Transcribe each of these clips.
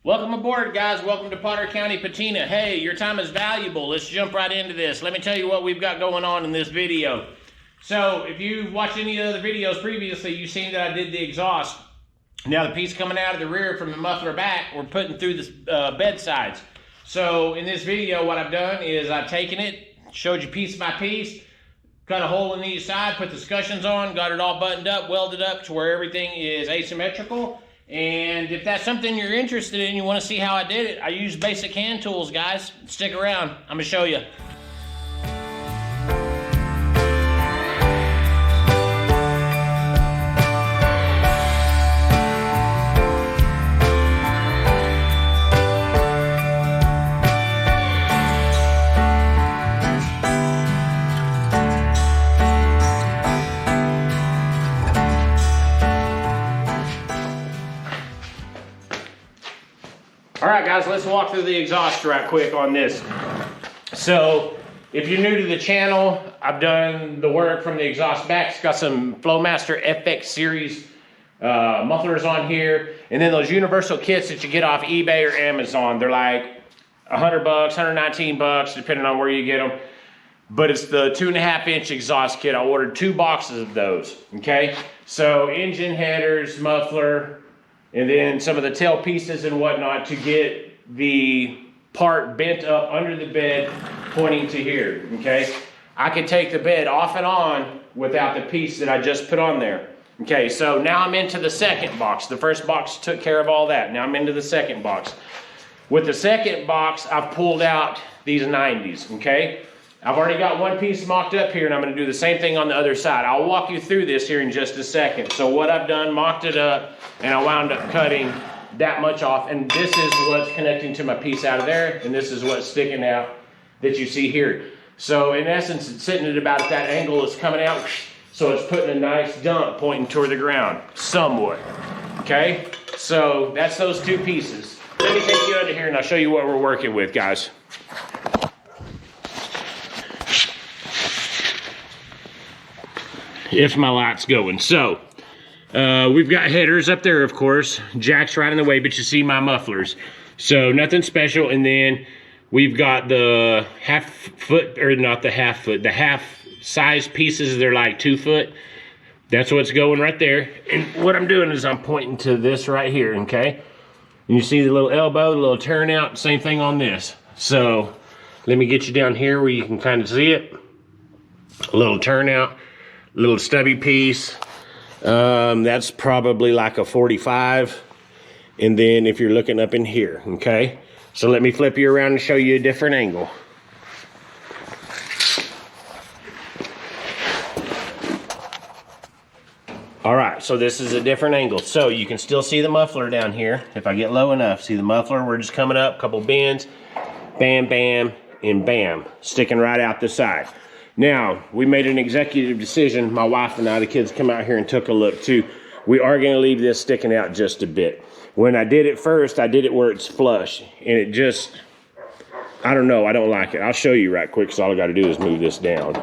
Welcome aboard, guys. Welcome to Potter County Patina. Hey, your time is valuable. Let's jump right into this. Let me tell you what we've got going on in this video. So, if you've watched any of the other videos previously, you've seen that I did the exhaust. Now, the piece coming out of the rear from the muffler back, we're putting through the bed sides. So, in this video, what I've done is I've taken it, showed you piece by piece, cut a hole in each side, put the scutcheons on, got it all buttoned up, welded up to where everything is asymmetrical. And if that's something you're interested in, you want to see how I did it, I use basic hand tools, guys. Stick around. I'm going to show you. All right, guys, let's walk through the exhaust right quick on this. So, if you're new to the channel, I've done the work from the exhaust back. It's got some Flowmaster FX series mufflers on here. And then those universal kits that you get off eBay or Amazon, they're like $100, $119, depending on where you get them. But it's the 2.5-inch exhaust kit. I ordered 2 boxes of those, okay? So, engine headers, muffler, and then some of the tail pieces and whatnot to get the part bent up under the bed pointing to here, okay? I can take the bed off and on without the piece that I just put on there. Okay, so now I'm into the second box. The first box took care of all that. Now I'm into the second box. With the second box, I've pulled out these 90s, okay? I've already got one piece mocked up here, and I'm going to do the same thing on the other side. I'll walk you through this here in just a second. So what I've done, mocked it up, and I wound up cutting that much off. And this is what's connecting to my piece out of there, and this is what's sticking out that you see here. So in essence, it's sitting at about that angle it's coming out, so it's putting a nice dump pointing toward the ground, somewhat. Okay, so that's those 2 pieces. Let me take you under here, and I'll show you what we're working with, guys. If my light's going. So, we've got headers up there, of course. Jack's right in the way, but you see my mufflers. So, nothing special. And then we've got the half size pieces. They're like 2 foot. That's what's going right there. And what I'm doing is I'm pointing to this right here, okay? And you see the little elbow, the little turnout, same thing on this. So, let me get you down here where you can kind of see it. A little turnout. Little stubby piece, that's probably like a 45. And then if you're looking up in here, okay? So let me flip you around and show you a different angle. All right, so this is a different angle. So you can still see the muffler down here. If I get low enough, see the muffler? We're just coming up, couple bends, bam, bam, and bam, sticking right out the side. Now, we made an executive decision, my wife and I, the kids come out here and took a look too. We are gonna leave this sticking out just a bit. When I did it first, I did it where it's flush, and it just, I don't know, I don't like it. I'll show you right quick, because all I gotta do is move this down.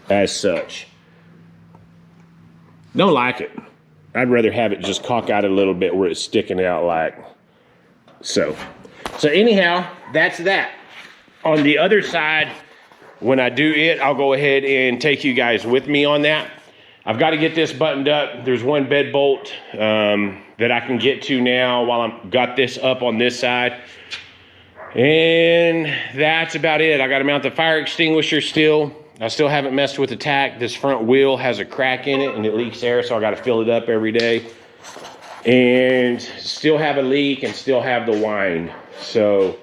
As such. Don't like it. I'd rather have it just cock out a little bit where it's sticking out like so. So anyhow, that's that. On the other side, when I do it, I'll go ahead and take you guys with me on that. I've got to get this buttoned up. There's one bed bolt that I can get to now while I'm got this up on this side. And that's about it. I got to mount the fire extinguisher still. I still haven't messed with the tack. This front wheel has a crack in it and it leaks air, so I got to fill it up every day. And still have a leak and still have the whine. So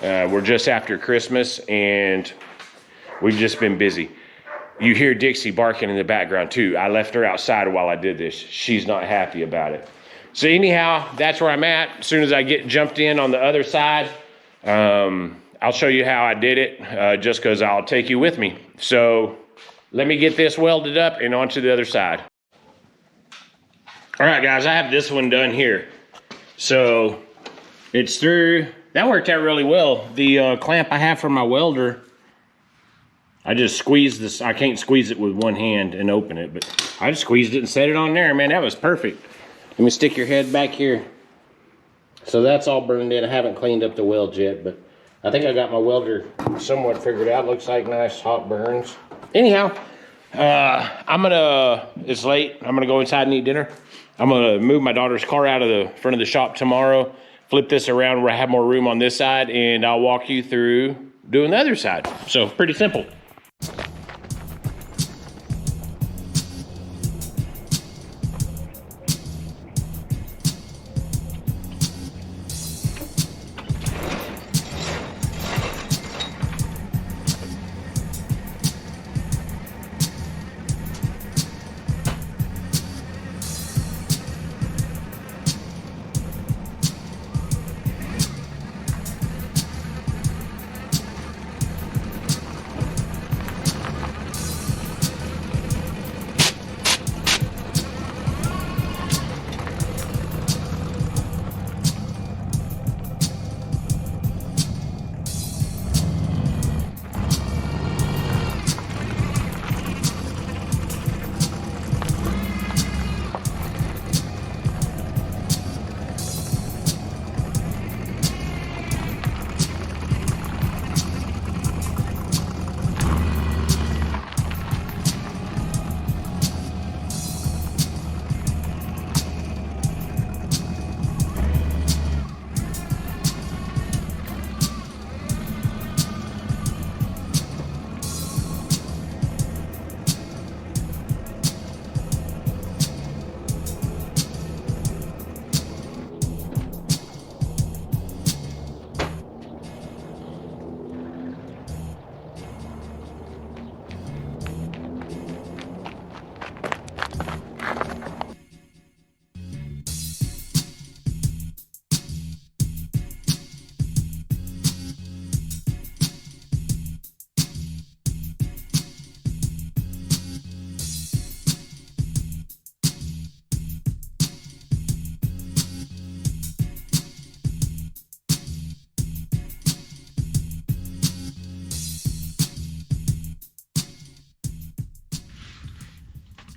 we're just after Christmas and we've just been busy. You hear Dixie barking in the background too. I left her outside while I did this. She's not happy about it. So anyhow, that's where I'm at. As soon as I get jumped in on the other side, I'll show you how I did it, just because I'll take you with me. So let me get this welded up and onto the other side. All right, guys, I have this one done here. So it's through. That worked out really well. The clamp I have for my welder, I just squeezed this. I can't squeeze it with one hand and open it, but I just squeezed it and set it on there. Man, that was perfect. Let me stick your head back here. So that's all burned in. I haven't cleaned up the welds yet, but I think I got my welder somewhat figured out. Looks like nice hot burns. Anyhow, it's late. I'm gonna go inside and eat dinner. I'm gonna move my daughter's car out of the front of the shop tomorrow, flip this around where I have more room on this side, and I'll walk you through doing the other side. So pretty simple.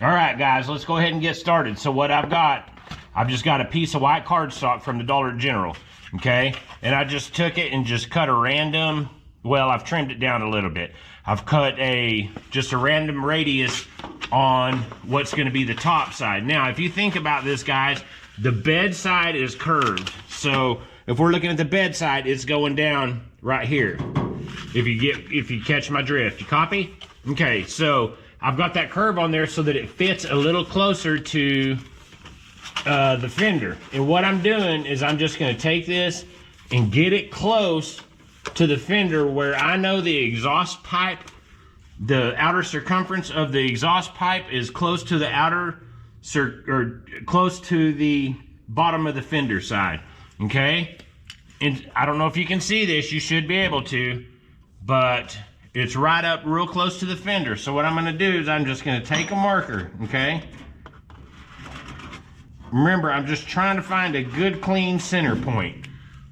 All right, guys, let's go ahead and get started. So what I've just got a piece of white cardstock from the Dollar General, okay? And I just took it and just cut a random, well, I've trimmed it down a little bit. I've cut just a random radius on what's gonna be the top side. Now, if you think about this, guys, the bed side is curved. So if we're looking at the bed side, it's going down right here. If you catch my drift, you copy? Okay, so I've got that curve on there so that it fits a little closer to the fender. And what I'm doing is I'm just gonna take this and get it close to the fender where I know the exhaust pipe, the outer circumference of the exhaust pipe is close to the close to the bottom of the fender side, okay? And I don't know if you can see this, you should be able to, but it's right up real close to the fender. So what I'm gonna do is I'm just gonna take a marker, okay? Remember, I'm just trying to find a good clean center point.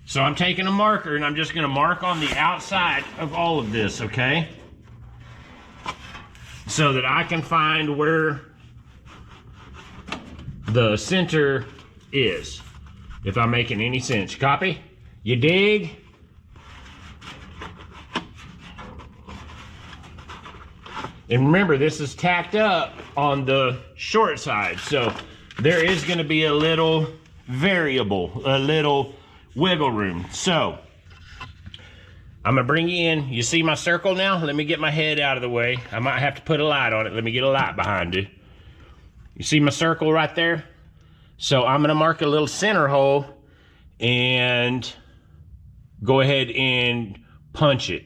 So I'm taking a marker and I'm just gonna mark on the outside of all of this, okay? So that I can find where the center is, if I'm making any sense. Copy? You dig? And remember, this is tacked up on the short side, so there is going to be a little variable, a little wiggle room. So I'm going to bring you in. You see my circle now? Let me get my head out of the way. I might have to put a light on it. Let me get a light behind you. You see my circle right there? So I'm going to mark a little center hole and go ahead and punch it,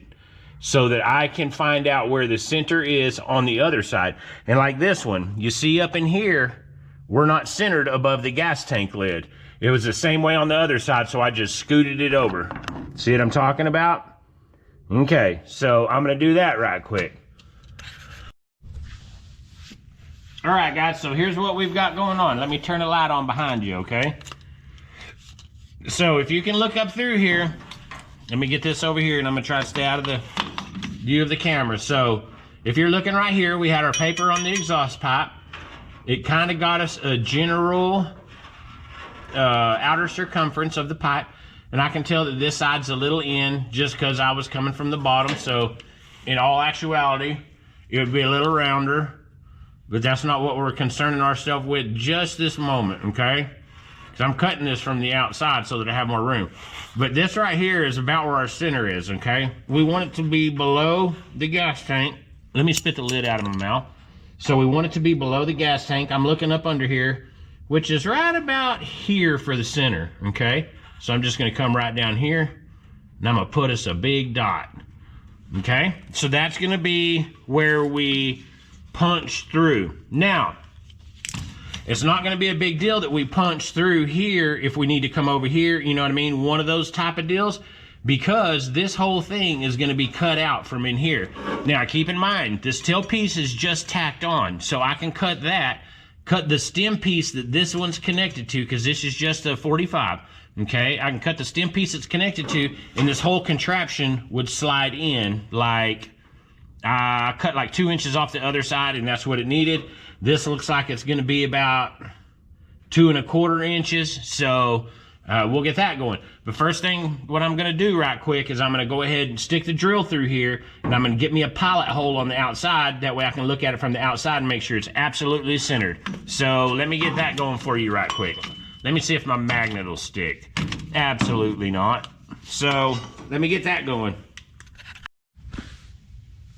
so that I can find out where the center is on the other side. And like this one, you see up in here, we're not centered above the gas tank lid. It was the same way on the other side, so I just scooted it over. See what I'm talking about? Okay, so I'm gonna do that right quick. All right, guys, so here's what we've got going on. Let me turn the light on behind you, okay? So if you can look up through here, let me get this over here and I'm gonna try to stay out of the view of the camera. So if you're looking right here, we had our paper on the exhaust pipe. It kind of got us a general outer circumference of the pipe, and I can tell that this side's a little in just because I was coming from the bottom. So in all actuality, it would be a little rounder, but that's not what we're concerning ourselves with just this moment, okay? Because I'm cutting this from the outside so that I have more room. But this right here is about where our center is, okay? We want it to be below the gas tank. Let me spit the lid out of my mouth. So we want it to be below the gas tank. I'm looking up under here, which is right about here for the center, okay? So I'm just gonna come right down here, and I'm gonna put us a big dot, okay? So that's gonna be where we punch through. Now, it's not gonna be a big deal that we punch through here if we need to come over here, you know what I mean? One of those type of deals, because this whole thing is gonna be cut out from in here. Now, keep in mind, this tail piece is just tacked on, so I can cut that, cut the stem piece that this one's connected to, because this is just a 45, okay? I can cut the stem piece it's connected to, and this whole contraption would slide in like, I cut like 2 inches off the other side, and that's what it needed. This looks like it's gonna be about 2 1/4 inches, so we'll get that going. But first thing, what I'm gonna do right quick is I'm gonna go ahead and stick the drill through here, and I'm gonna get me a pilot hole on the outside. That way I can look at it from the outside and make sure it's absolutely centered. So let me get that going for you right quick. Let me see if my magnet will stick. Absolutely not. So let me get that going.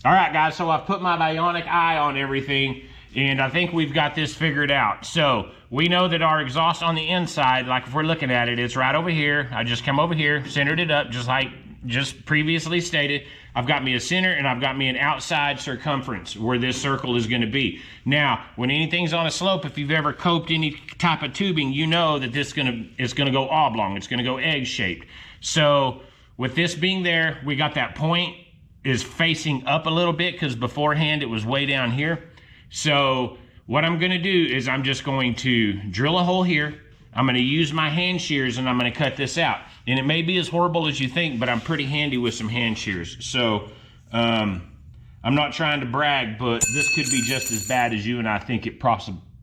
All right, guys, so I've put my bionic eye on everything, and I think we've got this figured out. So we know that our exhaust on the inside, like if we're looking at it, it's right over here. I just come over here, centered it up, just like just previously stated. I've got me a center, and I've got me an outside circumference where this circle is gonna be. Now, when anything's on a slope, if you've ever coped any type of tubing, you know that it's gonna go oblong, it's gonna go egg-shaped. So with this being there, we got that point is facing up a little bit, because beforehand it was way down here. So what I'm gonna do is I'm just going to drill a hole here. I'm gonna use my hand shears, and I'm gonna cut this out. And it may be as horrible as you think, but I'm pretty handy with some hand shears. So I'm not trying to brag, but this could be just as bad as you and I think it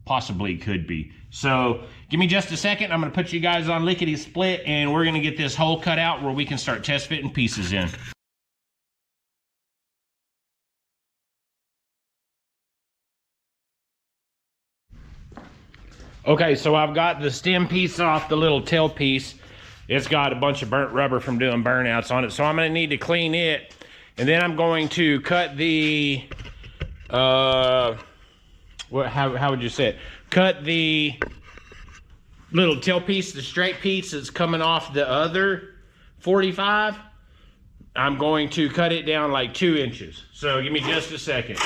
possibly could be. So give me just a second. I'm gonna put you guys on lickety split, and we're gonna get this hole cut out where we can start test fitting pieces in. Okay, so I've got the stem piece off the little tail piece. It's got a bunch of burnt rubber from doing burnouts on it, so I'm gonna need to clean it. And then I'm going to cut the, how would you say it? Cut the little tail piece, the straight piece that's coming off the other 45. I'm going to cut it down like 2 inches. So give me just a second.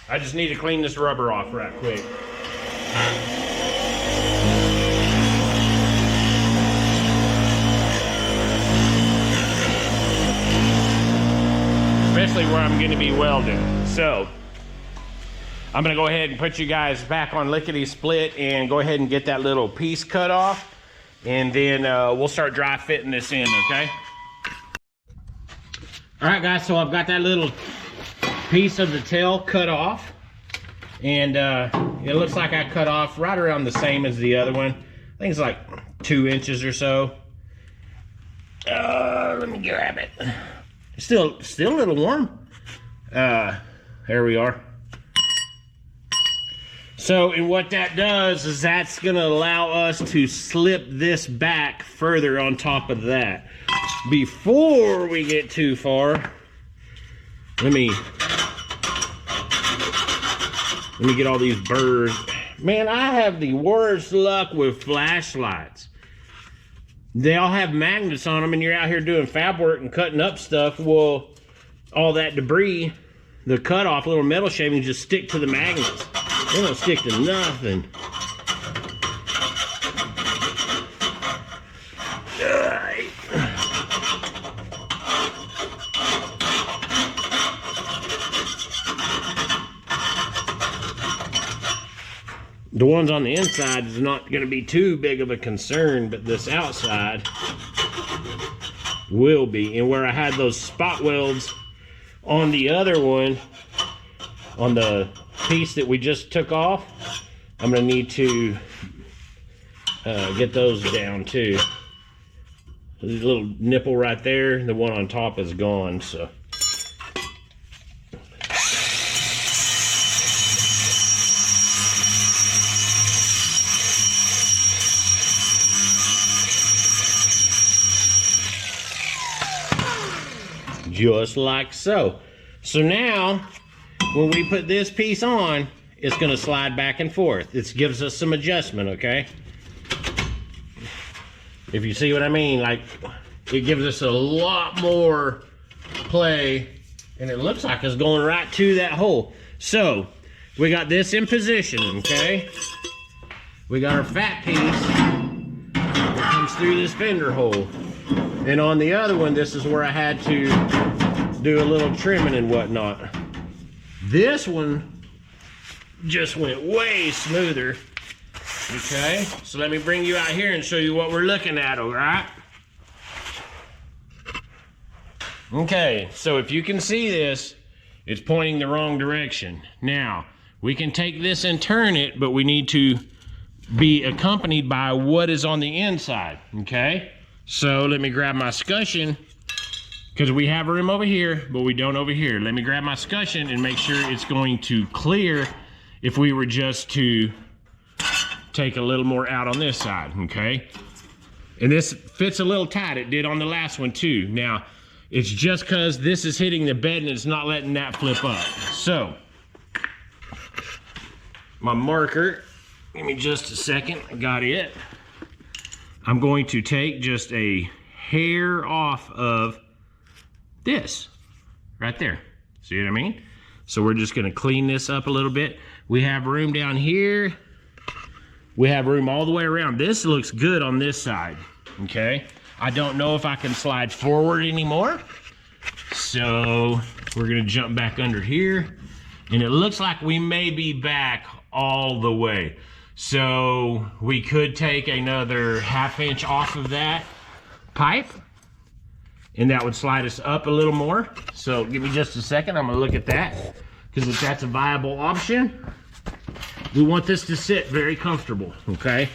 I just need to clean this rubber off right quick. Especially where I'm going to be welding. So I'm going to go ahead and put you guys back on lickety split and go ahead and get that little piece cut off, and then we'll start dry fitting this in, okay? All right, guys, so I've got that little piece of the tail cut off, and it looks like I cut off right around the same as the other one. I think it's like 2 inches or so. Let me grab it. Still a little warm. There we are. So, and what that does is that's gonna allow us to slip this back further on top of that. Before we get too far, let me get all these burrs. Man, I have the worst luck with flashlights. They all have magnets on them, and you're out here doing fab work and cutting up stuff. Well, all that debris, the cut off little metal shavings, just stick to the magnets. They don't stick to nothing. Alright. The ones on the inside is not going to be too big of a concern, but this outside will be. And where I had those spot welds on the other one, on the piece that we just took off, I'm going to need to get those down too. The little nipple right there, the one on top is gone, so. Just like so. So now, when we put this piece on, it's gonna slide back and forth. It gives us some adjustment, okay? If you see what I mean, like, it gives us a lot more play, and it looks like it's going right to that hole. So, we got this in position, okay? We got our fat piece that comes through this fender hole. And on the other one, this is where I had to do a little trimming and whatnot. This one just went way smoother. Okay, so let me bring you out here and show you what we're looking at, all right? Okay, so if you can see this, it's pointing the wrong direction. Now, we can take this and turn it, but we need to be accompanied by what is on the inside, okay? So let me grab my scutcheon, because we have room over here, but we don't over here. Let me grab my scutcheon and make sure it's going to clear if we were just to take a little more out on this side, okay? And this fits a little tight. It did on the last one too. Now, it's just because this is hitting the bed and it's not letting that flip up. So, my marker, give me just a second, I got it. I'm going to take just a hair off of this, right there. See what I mean? So we're just gonna clean this up a little bit. We have room down here. We have room all the way around. This looks good on this side, okay? I don't know if I can slide forward anymore. So we're gonna jump back under here. And it looks like we may be back all the way. So we could take another 1/2 inch off of that pipe, and that would slide us up a little more. So give me just a second, I'm gonna look at that, because if that's a viable option, we want this to sit very comfortable, okay?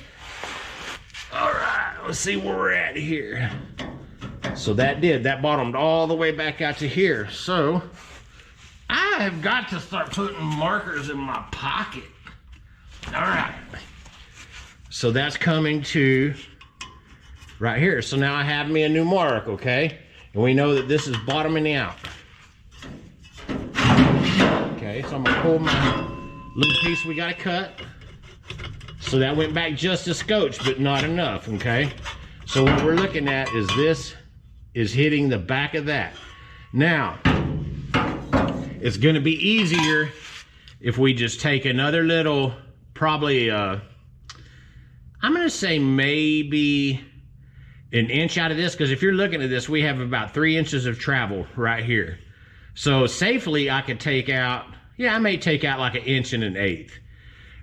All right, let's see where we're at here. So that bottomed all the way back out to here. So I have got to start putting markers in my pocket. All right, so that's coming to right here. So now I have me a new mark, okay? And we know that this is bottoming out. Okay, so I'm gonna pull my little piece we gotta cut. So that went back just a scotch, but not enough, okay? So what we're looking at is this is hitting the back of that. Now, it's gonna be easier if we just take another little, probably, I'm gonna say maybe an inch out of this, because if you're looking at this, we have about 3 inches of travel right here. So safely I could take out, yeah, I may take out like 1 1/8 inches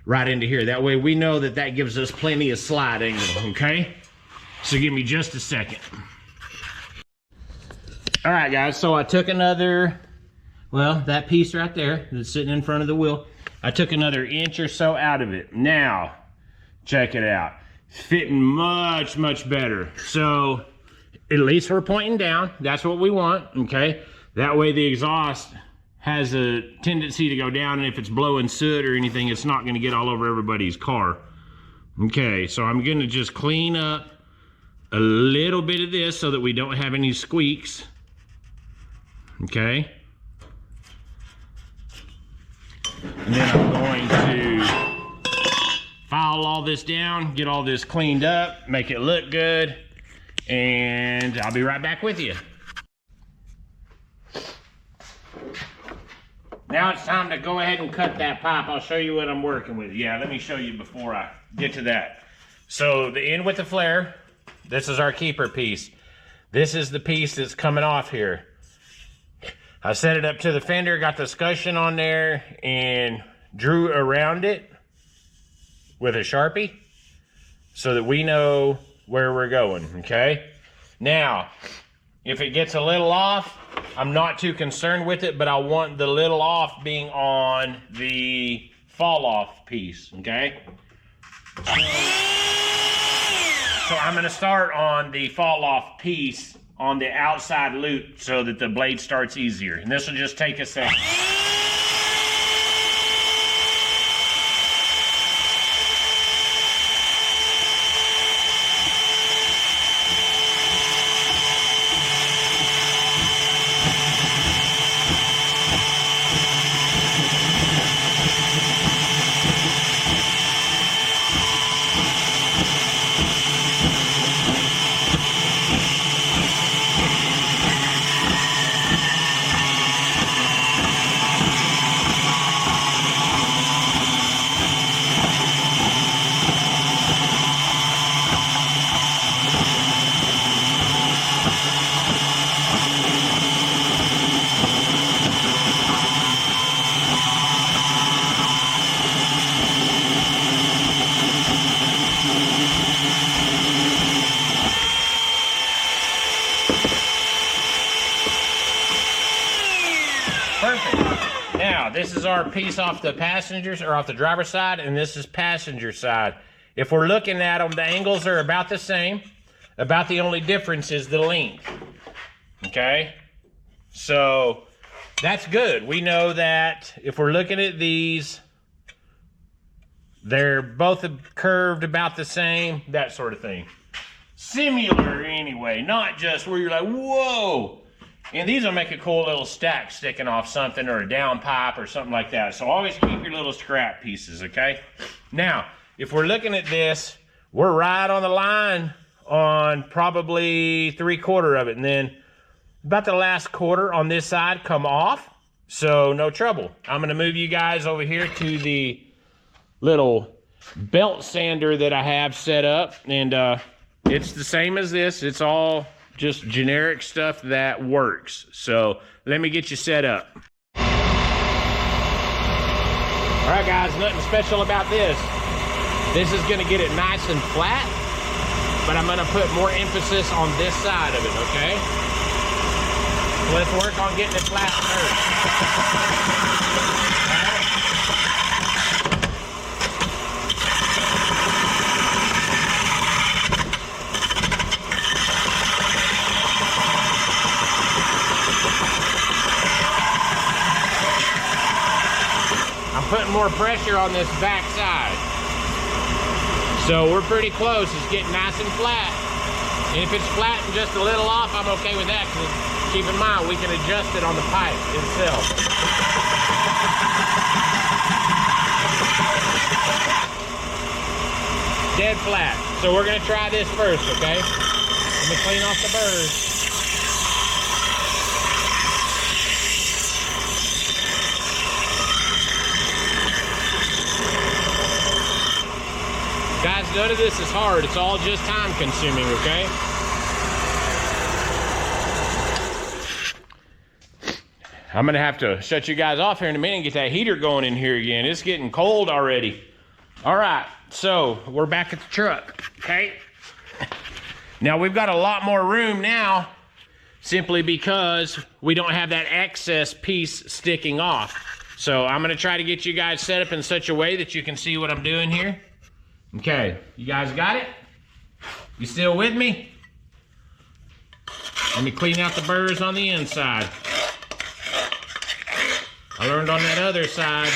right into here. That way we know that that gives us plenty of slide angle, okay? So give me just a second. All right, guys, so I took another, well, that piece right there that's sitting in front of the wheel, I took another inch or so out of it. Now, check it out. Fitting much, much better. So, at least we're pointing down. That's what we want, okay? That way the exhaust has a tendency to go down, and if it's blowing soot or anything, it's not gonna get all over everybody's car. Okay, so I'm gonna just clean up a little bit of this so that we don't have any squeaks. Okay. And then I'm going to file all this down, get all this cleaned up, make it look good, and I'll be right back with you. Now it's time to go ahead and cut that pipe. I'll show you what I'm working with. Yeah, let me show you before I get to that. So the end with the flare, this is our keeper piece. This is the piece that's coming off here. I set it up to the fender, got the scutcheon on there, and drew around it with a Sharpie so that we know where we're going, okay? Now, if it gets a little off, I'm not too concerned with it, but I want the little off being on the fall off piece, okay? So, So I'm gonna start on the fall off piece on the outside loop so that the blade starts easier. And this will just take a second. Perfect. Now, this is our piece off the passengers or off the driver's side, and this is passenger side. If we're looking at them, the angles are about the same. About the only difference is the length. Okay? So, that's good. We know that if we're looking at these, they're both curved about the same, that sort of thing. Similar anyway, not just where you're like, whoa. And these will make a cool little stack sticking off something or a down pipe or something like that. So always keep your little scrap pieces, okay? Now, if we're looking at this, we're right on the line on probably 3/4 of it. And then about the last quarter on this side come off. So no trouble. I'm gonna move you guys over here to the little belt sander that I have set up. And it's the same as this. It's all just generic stuff that works. So let me get you set up. All right, guys, nothing special about this. This is gonna get it nice and flat, but I'm gonna put more emphasis on this side of it, okay? So let's work on getting it flat first. Putting more pressure on this back side. So we're pretty close. It's getting nice and flat. And if it's flat and just a little off, I'm okay with that, because keep in mind, we can adjust it on the pipe itself. Dead flat. So we're gonna try this first, okay? Let me clean off the burrs. Guys, none of this is hard. It's all just time consuming, okay? I'm gonna have to shut you guys off here in a minute and get that heater going in here again. It's getting cold already. All right, so we're back at the truck, okay? Now we've got a lot more room now simply because we don't have that excess piece sticking off. So I'm gonna try to get you guys set up in such a way that you can see what I'm doing here. Okay, you guys got it? You still with me? Let me clean out the burrs on the inside. I learned on that other side,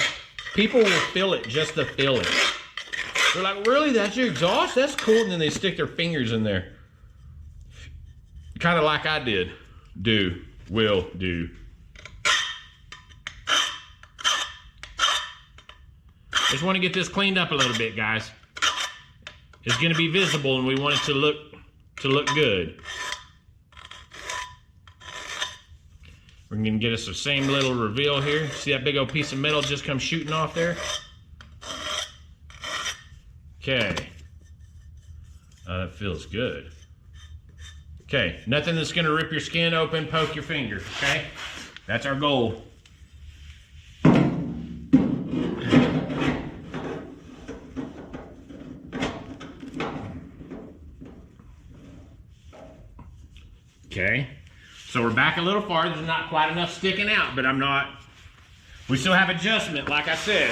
people will fill it just to fill it. They're like, really, that's your exhaust? That's cool. And then they stick their fingers in there. Kind of like I did. Will do. Just want to get this cleaned up a little bit, guys. It's going to be visible, and we want it to look good. We're going to get us the same little reveal here. See that big old piece of metal just come shooting off there? Okay. That feels good. Okay, nothing that's going to rip your skin open, poke your finger, okay? That's our goal. Okay, so we're back a little farther. There's not quite enough sticking out, but we still have adjustment, like I said.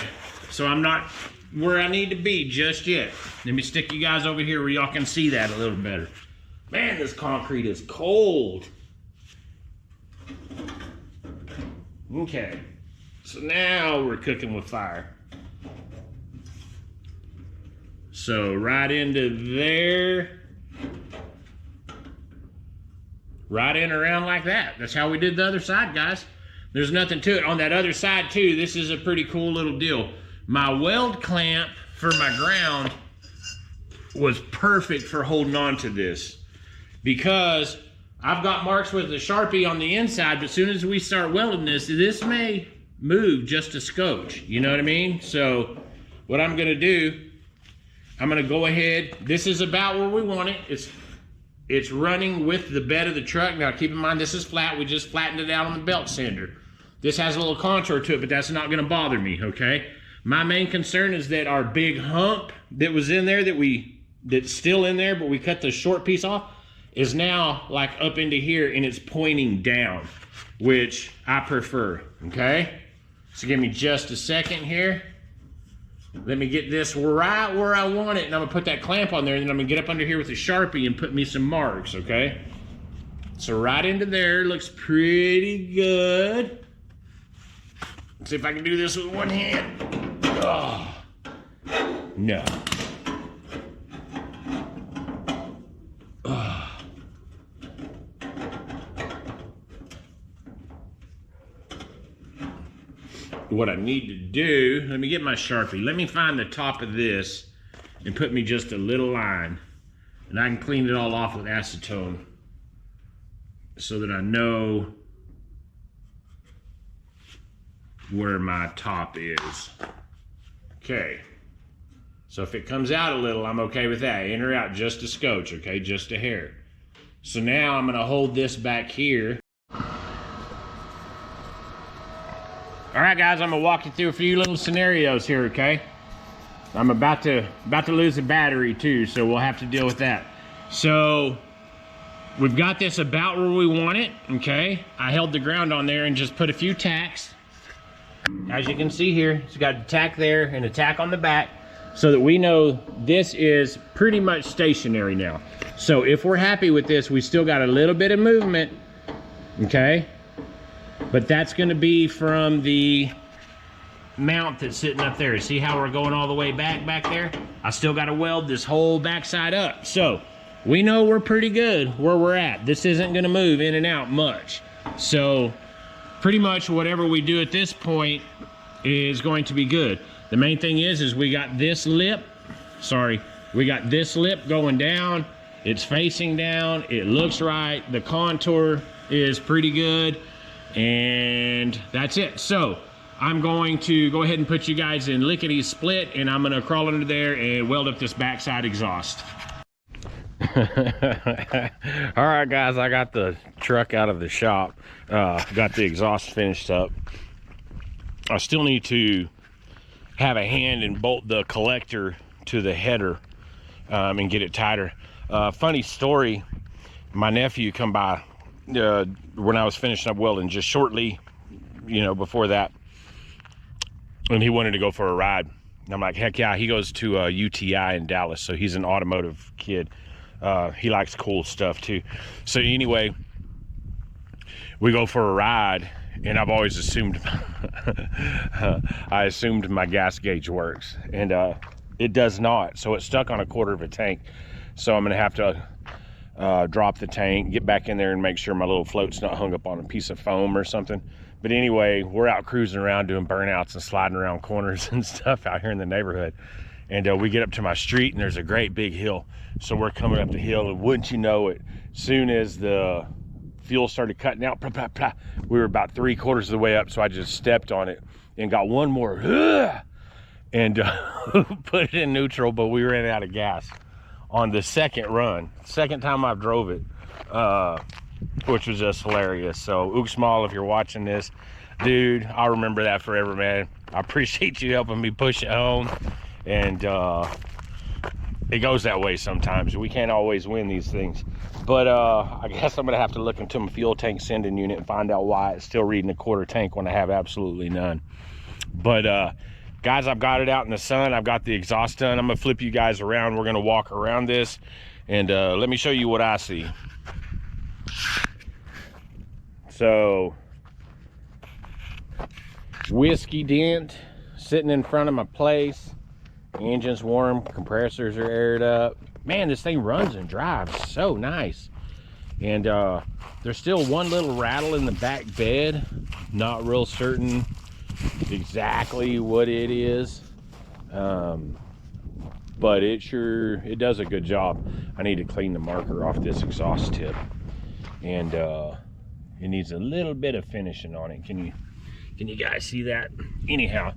So I'm not where I need to be just yet. Let me stick you guys over here where y'all can see that a little better. Man, this concrete is cold. Okay, so now we're cooking with fire. So right into there. Right in around like that. That's how we did the other side, guys. There's nothing to it. On that other side too, this is a pretty cool little deal. My weld clamp for my ground was perfect for holding on to this, because I've got marks with the Sharpie on the inside, but as soon as we start welding this may move just a scotch. You know what I mean? So what I'm gonna do, I'm gonna go ahead. This is about where we want it. It's running with the bed of the truck. Now keep in mind, this is flat. We just flattened it out on the belt sander. This has a little contour to it, but that's not gonna bother me, okay? My main concern is that our big hump that was in there, that's still in there, but we cut the short piece off, is now like up into here and it's pointing down, which I prefer, okay? So give me just a second here. Let me get this right where I want it, and I'm gonna put that clamp on there, and then I'm gonna get up under here with a Sharpie and put me some marks, okay? So right into there, looks pretty good. Let's see if I can do this with one hand. Oh, no. Oh. What I need to do, let me get my Sharpie. Let me find the top of this and put me just a little line, and I can clean it all off with acetone so that I know where my top is. Okay, so if it comes out a little, I'm okay with that. In or out, just a scotch, okay, just a hair. So now I'm gonna hold this back here. All right, guys, I'm gonna walk you through a few little scenarios here, okay? I'm about to lose the battery too, so we'll have to deal with that. So we've got this about where we want it, okay? I held the ground on there and just put a few tacks. As you can see here, it's got a tack there and a tack on the back, so that we know this is pretty much stationary now. So if we're happy with this, we still got a little bit of movement, okay? But that's gonna be from the mount that's sitting up there. See how we're going all the way back there? I still gotta weld this whole backside up. So we know we're pretty good where we're at. This isn't gonna move in and out much. So pretty much whatever we do at this point is going to be good. The main thing is we got this lip, we got this lip going down. It's facing down, it looks right. The contour is pretty good. And that's it. So I'm going to go ahead and put you guys in lickety split, and I'm gonna crawl under there and weld up this backside exhaust. All right, guys, I got the truck out of the shop, got the exhaust finished up. I still need to have a hand and bolt the collector to the header and get it tighter. Funny story, my nephew come by when I was finishing up welding, just shortly, before that, and he wanted to go for a ride. And I'm like, heck yeah. He goes to UTI in Dallas, so he's an automotive kid. He likes cool stuff too. So anyway, we go for a ride, and I've always assumed I assumed my gas gauge works, and it does not. So it's stuck on a quarter of a tank. So I'm gonna have to drop the tank, get back in there and make sure my little float's not hung up on a piece of foam or something. But anyway, we're out cruising around doing burnouts and sliding around corners and stuff out here in the neighborhood. And we get up to my street, and there's a great big hill. So we're coming up the hill, and wouldn't you know it, soon as the fuel started cutting out, we were about 3/4 of the way up. So I just stepped on it and got one more and put it in neutral, but we ran out of gas on the second run. Second time I've drove it, which was just hilarious. So Uxmal, if you're watching this, dude, I'll remember that forever, man. I appreciate you helping me push it home. And it goes that way sometimes. We can't always win these things. But I guess I'm gonna have to look into my fuel tank sending unit and find out why it's still reading a quarter tank when I have absolutely none. But Guys, I've got it out in the sun. I've got the exhaust done. I'm gonna flip you guys around. We're gonna walk around this, and let me show you what I see. So, whiskey dent sitting in front of my place. The engine's warm, compressors are aired up. Man, this thing runs and drives so nice. And there's still one little rattle in the back bed. Not real certain exactly what it is, but it does a good job. I need to clean the marker off this exhaust tip, and it needs a little bit of finishing on it. Can you guys see that? Anyhow,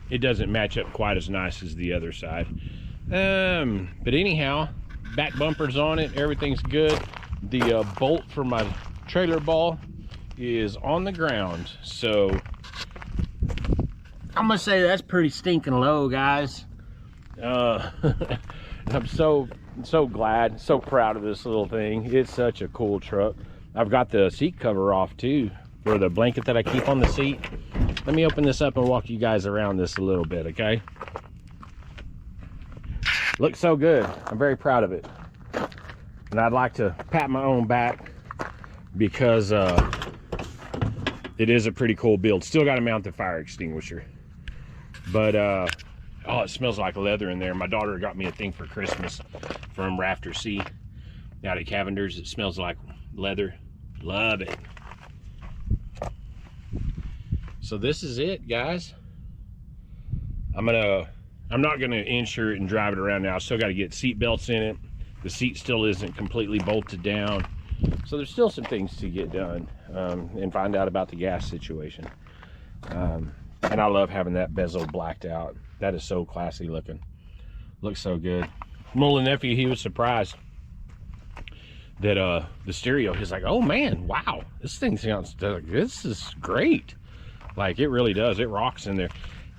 it doesn't match up quite as nice as the other side, but anyhow, back bumpers on it, everything's good. The bolt for my trailer ball is on the ground, so I'm gonna say that's pretty stinking low, guys. I'm so glad, so proud of this little thing. It's such a cool truck. I've got the seat cover off too for the blanket that I keep on the seat. Let me open this up and walk you guys around this a little bit, okay? Looks so good. I'm very proud of it, and I'd like to pat my own back because it is a pretty cool build. Still got to mount the fire extinguisher, but oh, it smells like leather in there. My daughter got me a thing for Christmas from Rafter C out at Cavender's. It smells like leather. Love it. So this is it, guys. I'm not gonna insure it and drive it around now. I still got to get seat belts in it. The seat still isn't completely bolted down, so there's still some things to get done, and find out about the gas situation. And I love having that bezel blacked out. That is so classy looking. Looks so good. My little nephew, he was surprised that the stereo, he's like, oh man, wow, this thing sounds, this is great. Like, it really does. It rocks in there.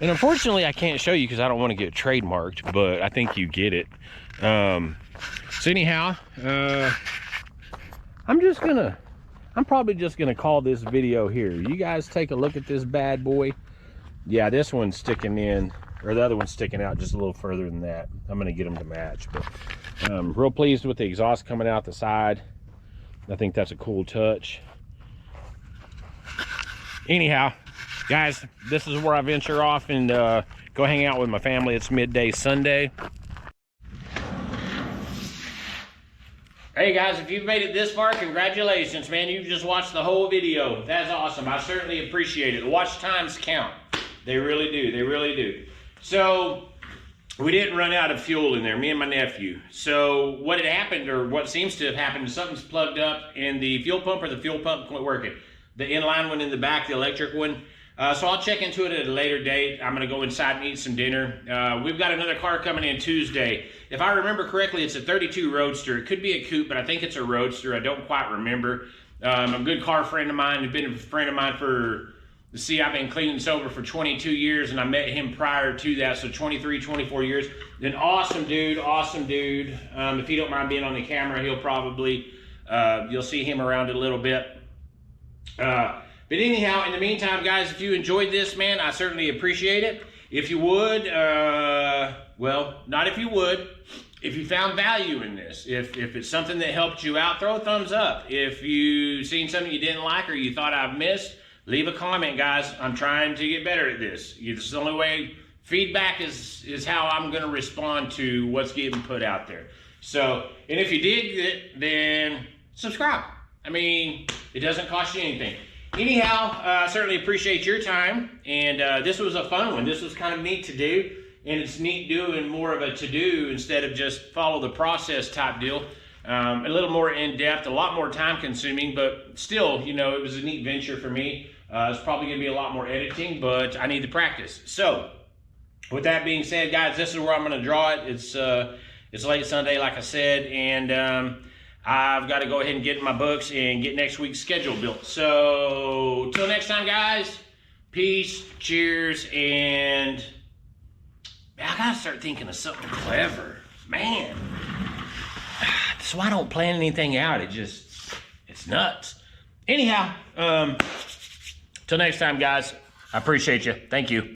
And unfortunately I can't show you because I don't want to get trademarked, but I think you get it. So anyhow, I'm probably just gonna call this video here. You guys take a look at this bad boy. Yeah, this one's sticking in, or the other one's sticking out just a little further than that. I'm gonna get them to match, but real pleased with the exhaust coming out the side. I think that's a cool touch. Anyhow, guys, this is where I venture off and go hang out with my family. It's midday Sunday. Hey guys, if you've made it this far, congratulations, man. You just watched the whole video. That's awesome. I certainly appreciate it. The watch times count. They really do. They really do. So we didn't run out of fuel in there, me and my nephew. So what had happened, or what seems to have happened, is something's plugged up in the fuel pump, or the fuel pump quit working. The inline one in the back, the electric one. So I'll check into it at a later date. I'm gonna go inside and eat some dinner. We've got another car coming in Tuesday. If I remember correctly, it's a 32 Roadster. It could be a coupe, but I think it's a Roadster. I don't quite remember. A good car friend of mine, who's been a friend of mine for, see, I've been clean and sober for 22 years, and I met him prior to that, so 23, 24 years. An awesome dude, awesome dude. If he don't mind being on the camera, he'll probably, you'll see him around a little bit. But anyhow, in the meantime, guys, if you enjoyed this, man, I certainly appreciate it. If you would, well, not if you would, if you found value in this, if it's something that helped you out, throw a thumbs up. If you seen something you didn't like or you thought I've missed, leave a comment, guys. I'm trying to get better at this. This is the only way. Feedback is how I'm going to respond to what's getting put out there. So, and if you did it, then subscribe. I mean, it doesn't cost you anything. Anyhow, I certainly appreciate your time, and this was a fun one. This was kind of neat to do, and it's neat doing more of a to-do instead of just follow the process type deal. A little more in-depth, a lot more time-consuming, but still, you know, it was a neat venture for me. It's probably going to be a lot more editing, but I need to practice. So, with that being said, guys, this is where I'm going to draw it. It's late Sunday, like I said, and I've got to go ahead and get in my books and get next week's schedule built. So, till next time, guys, peace, cheers, and I got to start thinking of something clever. Man, that's why I don't plan anything out. It's nuts. Anyhow, till next time, guys, I appreciate you. Thank you.